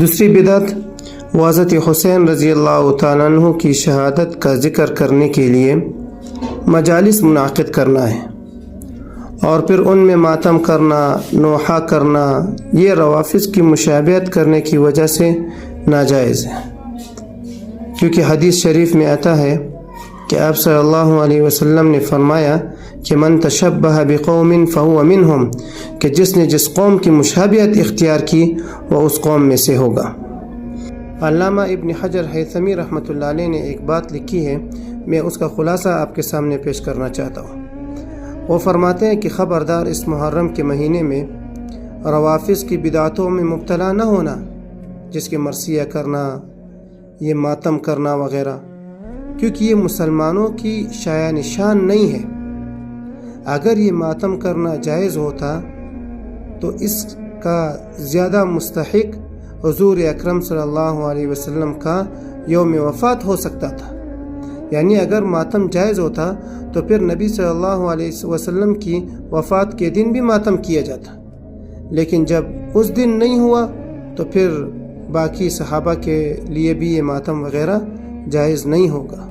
دوسری بدعت وہ حضرت حسین رضی اللہ تعالیٰ عنہ کی شہادت کا ذکر کرنے کے لیے مجالس منعقد کرنا ہے اور پھر ان میں ماتم کرنا، نوحہ کرنا، یہ روافض کی مشابہت کرنے کی وجہ سے ناجائز ہے، کیونکہ حدیث شریف میں آتا ہے کہ آپ صلی اللہ علیہ وسلم نے فرمایا کہ من تشبہ بقوم فہو منہم، کہ جس نے جس قوم کی مشابہت اختیار کی وہ اس قوم میں سے ہوگا۔ علامہ ابن حجر ہیثمی رحمۃ اللہ علیہ نے ایک بات لکھی ہے، میں اس کا خلاصہ آپ کے سامنے پیش کرنا چاہتا ہوں۔ وہ فرماتے ہیں کہ خبردار اس محرم کے مہینے میں روافض کی بدعتوں میں مبتلا نہ ہونا، جس کے مرثیہ کرنا، یہ ماتم کرنا وغیرہ، کیونکہ یہ مسلمانوں کی شایع نشان نہیں ہے۔ اگر یہ ماتم کرنا جائز ہوتا تو اس کا زیادہ مستحق حضور اکرم صلی اللہ علیہ وسلم کا یوم وفات ہو سکتا تھا، یعنی اگر ماتم جائز ہوتا تو پھر نبی صلی اللہ علیہ وسلم کی وفات کے دن بھی ماتم کیا جاتا، لیکن جب اس دن نہیں ہوا تو پھر باقی صحابہ کے لیے بھی یہ ماتم وغیرہ جائز نہیں ہوگا۔